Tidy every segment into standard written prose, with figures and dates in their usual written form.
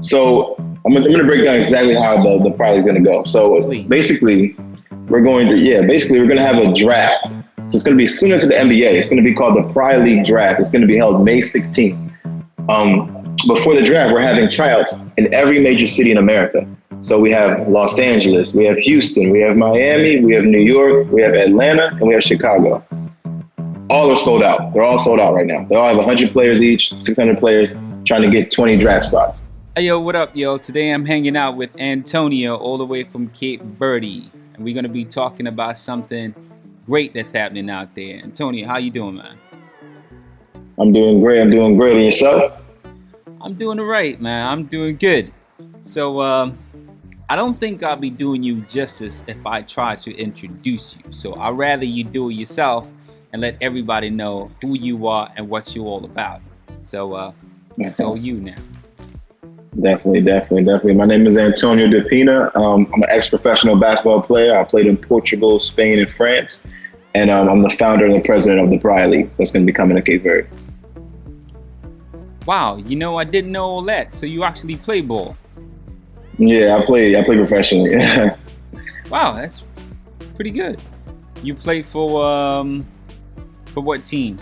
So I'm gonna break down exactly how the Praia League is gonna go. So Please. basically, we're gonna have a draft. So it's gonna be similar to the NBA. It's gonna be called the Praia League Draft. It's gonna be held May 16th. Before the draft, we're having tryouts in every major city in America. So we have Los Angeles, we have Houston, we have Miami, we have New York, we have Atlanta, and we have Chicago. All are sold out. They're all sold out right now. They all have 100 players each, 600 players, trying to get 20 draft spots. Hey, yo, what up, yo? Today I'm hanging out with Antonio all the way from Cape Verde. And we're going to be talking about something great that's happening out there. Antonio, how you doing, man? I'm doing great. And yourself? I'm doing all right, man. I'm doing good. So, I don't think I'll be doing you justice if I try to introduce you. So I'd rather you do it yourself and let everybody know who you are and what you're all about. So, it's all you now. Definitely. My name is Antonio DePina. I'm an ex-professional basketball player. I played in Portugal, Spain, and France. And I'm the founder and the president of the Praia League that's going to be coming to Cape Verde. Wow, I didn't know all that. So you actually play ball? Yeah, I play professionally. Wow, that's pretty good. You played for what team?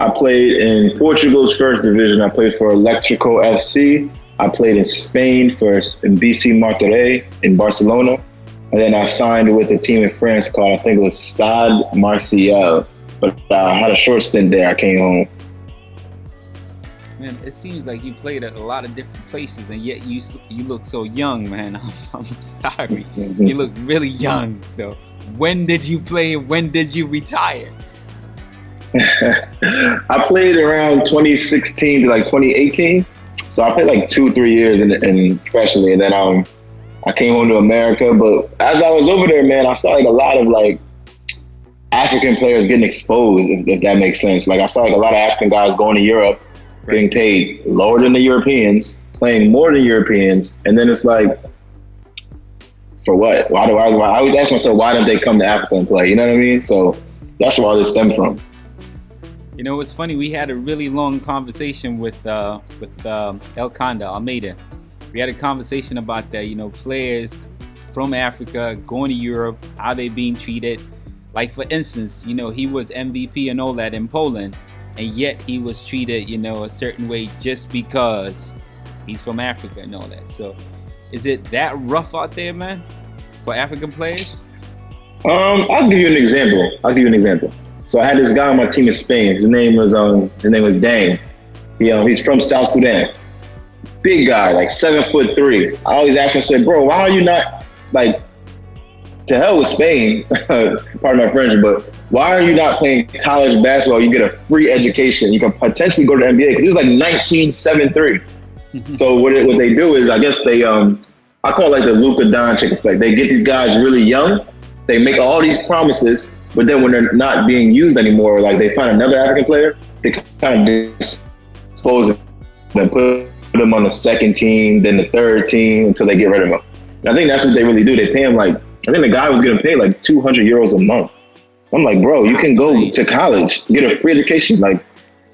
I played in Portugal's first division. I played for Electrico FC. I played in Spain in BC Martorell in Barcelona. And then I signed with a team in France called, I think it was Stade Marseille. But I had a short stint there. I came home. Man, it seems like you played at a lot of different places, and yet you look so young, man. I'm sorry. You look really young. So when did you play and when did you retire? I played around 2016 to like 2018. So I played like 2-3 years in professionally, and then I came home to America. But as I was over there, man, I saw like a lot of like African players getting exposed, if that makes sense. Like I saw like a lot of African guys going to Europe, getting paid lower than the Europeans, playing more than Europeans, and then it's like, for what? I always ask myself, why didn't they come to Africa and play? You know what I mean? So that's where all this stemmed from. It's funny. We had a really long conversation with Elkanda Almeida. We had a conversation about that. Players from Africa going to Europe, how they being treated. Like for instance, he was MVP and all that in Poland, and yet he was treated, a certain way just because he's from Africa and all that. So, is it that rough out there, man, for African players? I'll give you an example. So I had this guy on my team in Spain. His name was Dang. He's from South Sudan. Big guy, like 7'3". I always ask him, I said, bro, why are you not like, to hell with Spain, pardon my French, but why are you not playing college basketball? You get a free education. You can potentially go to the NBA. Because he was like 1973. So what they do is, I guess they, I call it like the Luka Doncic effect. They get these guys really young. They make all these promises, but then when they're not being used anymore, like they find another African player, they kind of dispose them and put them on the second team, then the third team until they get rid of them. And I think that's what they really do. They pay him like, I think the guy was getting paid like 200 euros a month. I'm like, bro, you can go to college, get a free education. Like,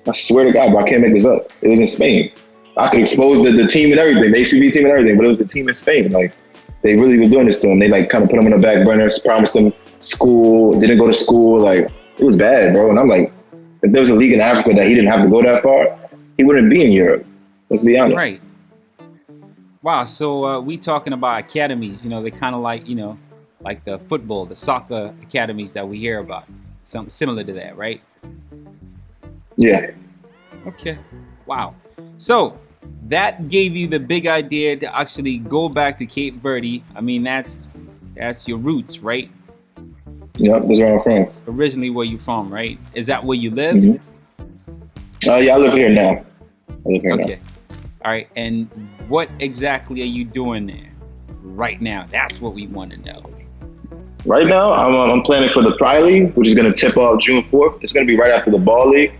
I swear to God, bro, I can't make this up. It was in Spain. I could expose the team and everything, the ACB team and everything, but it was the team in Spain. Like, they really was doing this to him. They like kind of put him on the back burner, promised him school, didn't go to school. Like, it was bad, bro. And I'm like, if there was a league in Africa that he didn't have to go that far, he wouldn't be in Europe. Let's be honest. Right. Wow. So we talking about academies, they kind of like, like the football, the soccer academies that we hear about. Something similar to that, right? Yeah. Okay. Wow. So that gave you the big idea to actually go back to Cape Verde. I mean, that's your roots, right? Yep, that's where I'm from. That's originally where you're from, right? Is that where you live? Mm-hmm. Yeah, I live here now. Okay. All right. And what exactly are you doing there right now? That's what we want to know. Right now, I'm planning for the Praia League, which is going to tip off June 4th. It's going to be right after the Ball League.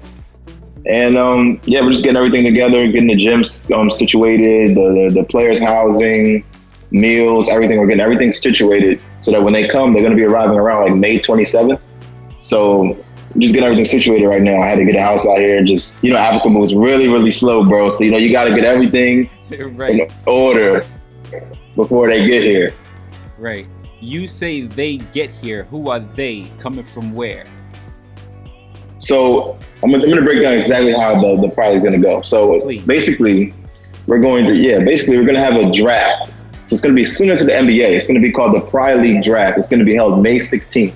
And we're just getting everything together, getting the gyms situated, the players' housing, meals, everything. We're getting everything situated so that when they come, they're going to be arriving around like May 27th. So just getting everything situated right now. I had to get a house out here. Just, Africa moves really, really slow, bro. So, you got to get everything right. in order before they get here. Right. You say they get here. Who are they? Coming from where? So I'm gonna break down exactly how the Praia is gonna go. So basically, we're gonna have a draft. So it's gonna be similar to the NBA. It's gonna be called the Praia League Draft. It's gonna be held May 16th.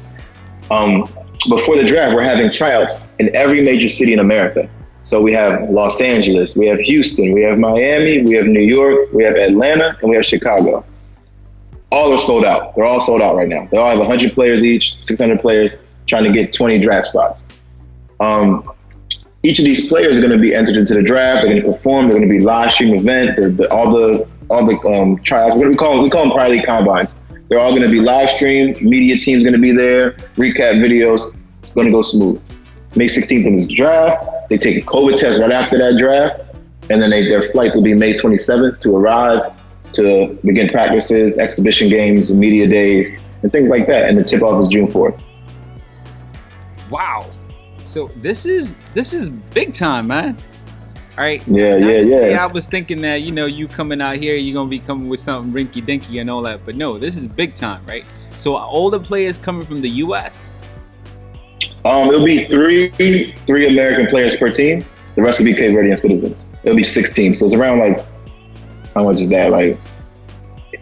Before the draft, we're having tryouts in every major city in America. So we have Los Angeles, we have Houston, we have Miami, we have New York, we have Atlanta, and we have Chicago. All are sold out. They're all sold out right now. They all have 100 players each, 600 players, trying to get 20 draft spots. Each of these players are going to be entered into the draft. They're going to perform. They're going to be live stream event. All the tryouts. We call them Praia League combines. They're all going to be live streamed. Media team's going to be there. Recap videos. It's going to go smooth. May 16th is the draft. They take a COVID test right after that draft, and then their flights will be May 27th to arrive to begin practices, exhibition games, media days, and things like that. And the tip off is June 4th. Wow. So this is big time, man. All right. Yeah. I was thinking that, you coming out here, you're going to be coming with something rinky dinky and all that. But no, this is big time, right? So are all the players coming from the U.S.? It'll be three American players per team. The rest will be Cape Verdean citizens. It'll be 6 teams. So it's around how much is that?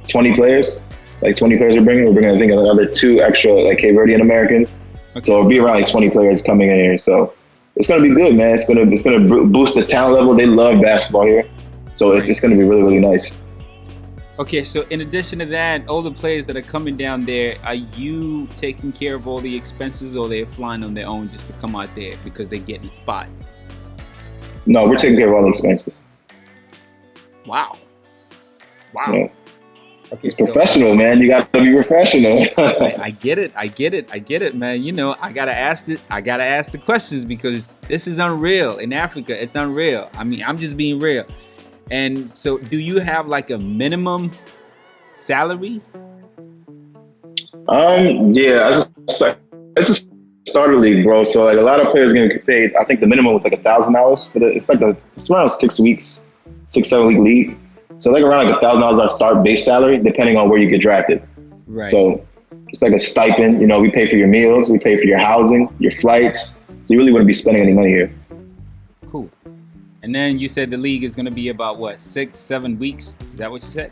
20 players? 20 players we're bringing. We're bringing, I think, another 2 extra Cape Verdean Americans. Okay. So it'll be around 20 players coming in here. So it's going to be good, man. It's going to boost the talent level. They love basketball here. So it's going to be really, really nice. Okay, so in addition to that, all the players that are coming down there, are you taking care of all the expenses, or they're flying on their own just to come out there because they get in the spot? No, we're taking care of all the expenses. Wow. Yeah. Okay, it's professional, man. You got to be professional. I get it, man. I gotta ask the questions because this is unreal. In Africa, it's unreal. I mean, I'm just being real. And so, do you have a minimum salary? Yeah, it's a starter league, bro. So a lot of players are gonna get paid. I think the minimum was $1,000 for it's around 6 weeks, 6-7 week league. So around $1,000 on start base salary, depending on where you get drafted. Right. So it's a stipend. We pay for your meals, we pay for your housing, your flights. So you really wouldn't be spending any money here. Cool. And then you said the league is going to be about 6-7 weeks. Is that what you said?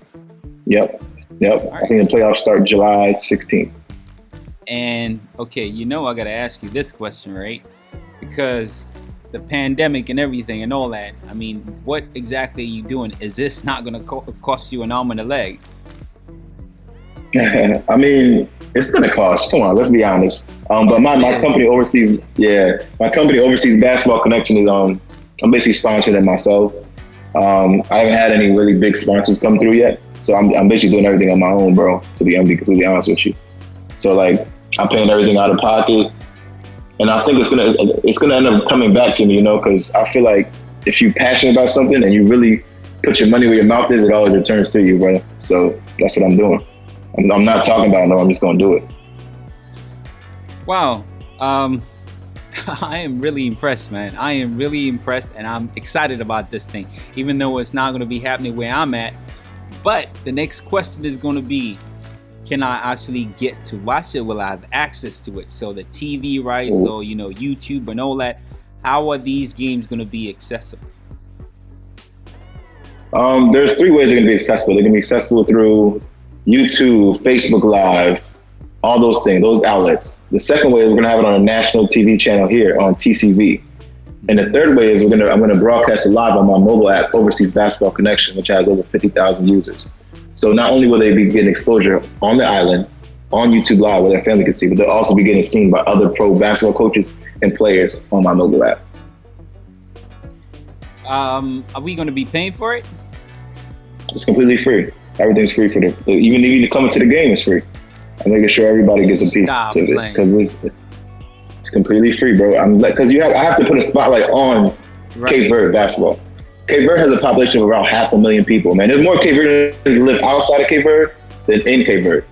Yep. Right. I think the playoffs start July 16th. And okay, I got to ask you this question, right? Because the pandemic and everything and all that. I mean, what exactly are you doing? Is this not going to cost you an arm and a leg? I mean, it's going to cost. Come on, let's be honest. But my company oversees. Yeah, my company oversees Basketball Connection. Is I'm basically sponsoring it myself. I haven't had any really big sponsors come through yet, so I'm basically doing everything on my own, bro. To be completely honest with you, so I'm paying everything out of pocket. And I think it's gonna end up coming back to me, because I feel like if you're passionate about something and you really put your money where your mouth is, it always returns to you, brother. So that's what I'm doing. I'm not talking about it, no, I'm just gonna do it. Wow. I am really impressed, man. I am really impressed, and I'm excited about this thing, even though it's not going to be happening where I'm at. But the next question is going to be, can I actually get to watch it? Will I have access to it? So the TV rights, so YouTube and all that. How are these games going to be accessible? There's 3 ways they're going to be accessible. They're going to be accessible through YouTube, Facebook Live, all those things, those outlets. The second way is we're going to have it on a national TV channel here on TCV. And the third way is I'm going to broadcast it live on my mobile app, Overseas Basketball Connection, which has over 50,000 users. So not only will they be getting exposure on the island, on YouTube Live where their family can see, but they'll also be getting seen by other pro basketball coaches and players on my mobile app. Are we going to be paying for it? It's completely free. Everything's free for even coming to the game is free. I'm making sure everybody gets a piece of it because it's completely free, bro. I have to put a spotlight on Cape Verde basketball. Cape Verde has a population of around 500,000 people, man. There's more Cape Verdeans that live outside of Cape Verde than in Cape Verde.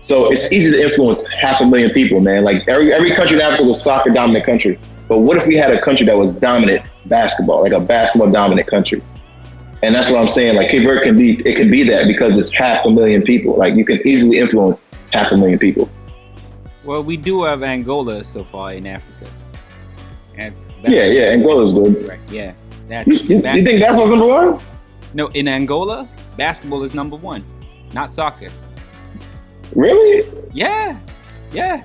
So it's easy to influence 500,000 people, man. Like every country in Africa is a soccer dominant country. But what if we had a country that was dominant basketball, like a basketball dominant country? And that's what I'm saying. Like Cape Verde can be that because it's 500,000 people. Like you can easily influence 500,000 people. Well, we do have Angola so far in Africa. Yeah, Angola's good. Right. Yeah. You think basketball's number one? No, in Angola, basketball is number one, not soccer. Really? Yeah. Okay.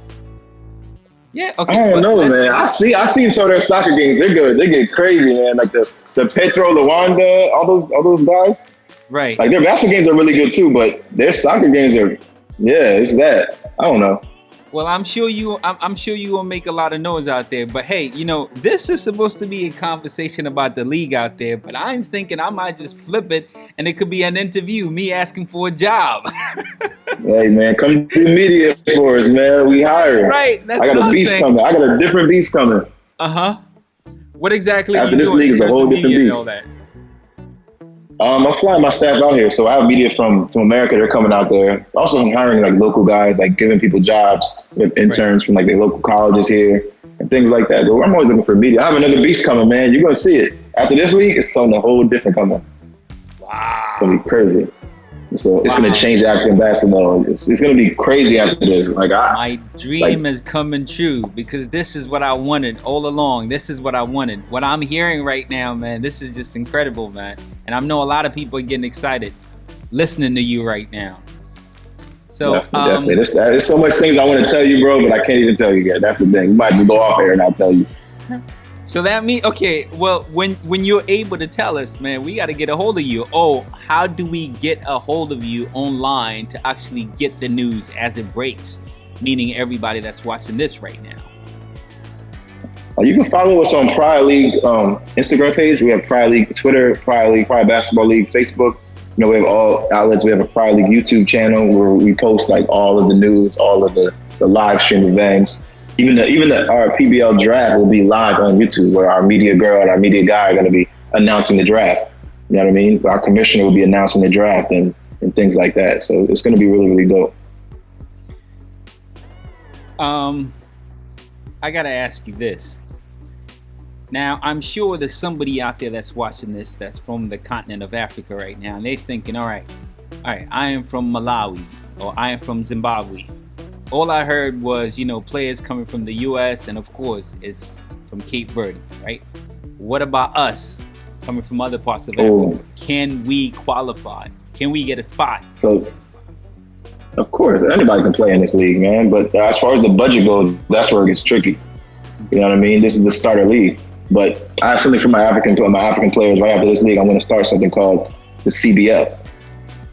I don't know, man. I seen some of their soccer games. They're good. They get crazy, man. Like the Petro Luanda, all those guys. Right. Like their basketball games are really good too, but their soccer games are, it's that. I don't know. Well, I'm sure you will make a lot of noise out there. But hey, this is supposed to be a conversation about the league out there. But I'm thinking I might just flip it, and it could be an interview, me asking for a job. Hey man, come do media for us, man. We hiring. Right. That's I got a beast coming. I got a different beast coming. What exactly? After this league is a whole different beast. I'm flying my staff out here, so I have media from America. They're coming out there. Also, I'm hiring like local guys, like giving people jobs, with interns from like the local colleges here and things like that. But I'm always looking for media. I have another beast coming, man. You're gonna see it after this league. It's something a whole different coming. Wow, it's gonna be crazy. So it's gonna change African basketball. It's gonna be crazy after this. Like my dream is coming true because this is what I wanted all along. This is what I wanted. What I'm hearing right now, man, this is just incredible, man. And I know a lot of people are getting excited listening to you right now. So definitely. There's so much things I want to tell you, bro, but I can't even tell you yet. That's the thing. You might have to go off air and I'll tell you. So that means, okay, well, when you're able to tell us, man, we got to get a hold of you. Oh, how do we get a hold of you online to actually get the news as it breaks? Meaning everybody that's watching this right now. You can follow us on Praia League Instagram page. We have Praia League Twitter, Praia League, Praia Basketball League Facebook. We have all outlets. We have a Praia League YouTube channel where we post like all of the news, all of the live stream events. Even our PBL draft will be live on YouTube, where our media girl and our media guy are going to be announcing the draft. You know what I mean? Our commissioner will be announcing the draft and things like that. So it's going to be really, really dope. I got to ask you this. Now, I'm sure there's somebody out there that's watching this that's from the continent of Africa right now, and they're thinking, all right, I am from Malawi, or I am from Zimbabwe. All I heard was, players coming from the U.S. and, of course, it's from Cape Verde, right? What about us coming from other parts of Africa? Can we qualify? Can we get a spot? So, of course, anybody can play in this league, man. But as far as the budget goes, that's where it gets tricky. You know what I mean? This is the starter league. But I have something for my African players right after this league. I'm going to start something called the CBL.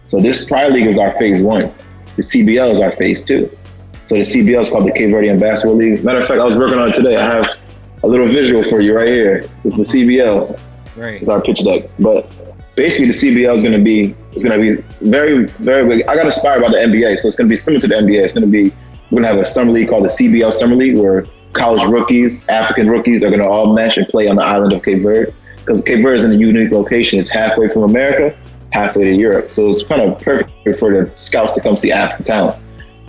So this Praia League is our phase 1. The CBL is our phase 2. So the CBL is called the Cape Verdean Basketball League. Matter of fact, I was working on it today. I have a little visual for you right here. It's the CBL. Right. It's our pitch deck. But basically, the CBL is going to be very, very big. I got inspired by the NBA, so it's going to be similar to the NBA. We're going to have a summer league called the CBL Summer League, where college rookies, African rookies, are going to all mesh and play on the island of Cape Verde. Because Cape Verde is in a unique location. It's halfway from America, halfway to Europe. So it's kind of perfect for the scouts to come see African talent.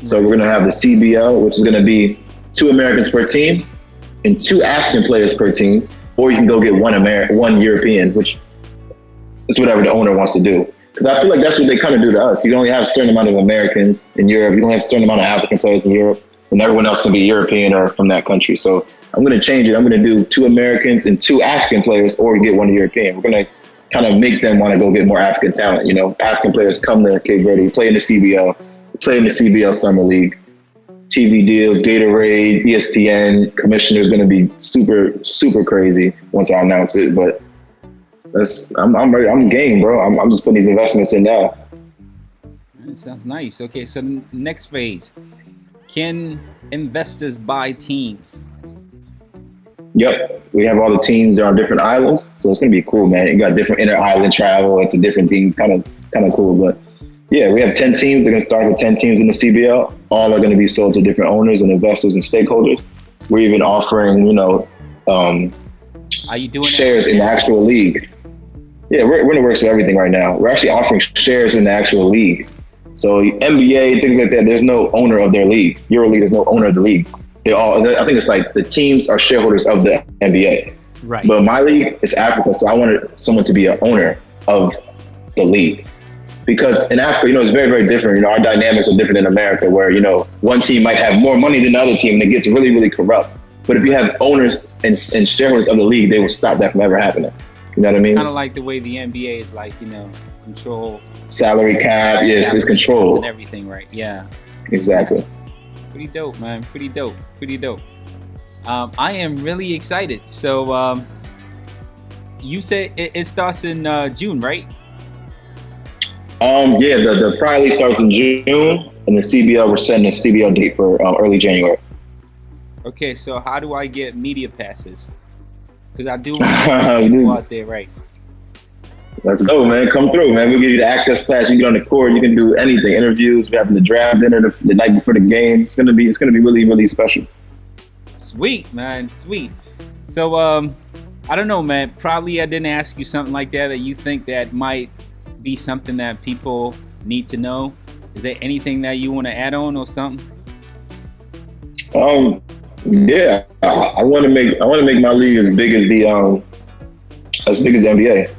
So we're going to have the CBL, which is going to be 2 Americans per team and 2 African players per team, or you can go get one European, which is whatever the owner wants to do. Because I feel like that's what they kind of do to us. You can only have a certain amount of Americans in Europe. You can only have a certain amount of African players in Europe, and everyone else can be European or from that country. So I'm going to change it. I'm going to do 2 Americans and 2 African players, or get 1 European. We're going to kind of make them want to go get more African talent. African players come to Cape Verde, play in the CBL, play in the CBL Summer League. TV deals, Gatorade, ESPN, commissioner's going to be super, super crazy once I announce it. But I'm ready. I'm game, bro. I'm just putting these investments in now. That sounds nice. Okay, so the next phase. Can investors buy teams? Yep. We have all the teams. They're on different islands. So it's going to be cool, man. You got different inter-island travel into different teams. Kind of cool, but yeah, we have 10 teams. They're going to start with 10 teams in the CBL. All are going to be sold to different owners and investors and stakeholders. We're even offering, are you doing shares in the actual league. Yeah, we're in the works of everything right now. We're actually offering shares in the actual league. So NBA, things like that, there's no owner of their league. EuroLeague, there's no owner of the league. I think it's like the teams are shareholders of the NBA. Right. But my league is Africa, so I wanted someone to be an owner of the league. Because in Africa, it's very, very different. Our dynamics are different in America, where, one team might have more money than the other team, and it gets really, really corrupt. But if you have owners and shareholders of the league, they will stop that from ever happening. You know what I mean? Kind of like the way the NBA is like, control. Salary cap, yes, it's controlled. And everything, right? Yeah. Exactly. That's pretty dope, man. Pretty dope. I am really excited. So, you said it starts in June, right? Yeah, the Praia League starts in June, and the CBL, we're setting a CBL date for early January. Okay, so how do I get media passes? Because I do want to go out there, right? Let's go, man. Come through, man. We'll give you the access pass. You can get on the court. You can do anything. Interviews. We're having the draft dinner the night before the game. It's gonna be really, really special. Sweet, man. Sweet. So, I don't know, man. Probably I didn't ask you something like that you think that might be something that people need to know. Is there anything that you want to add on or something? Yeah, I want to make my league as big as the NBA.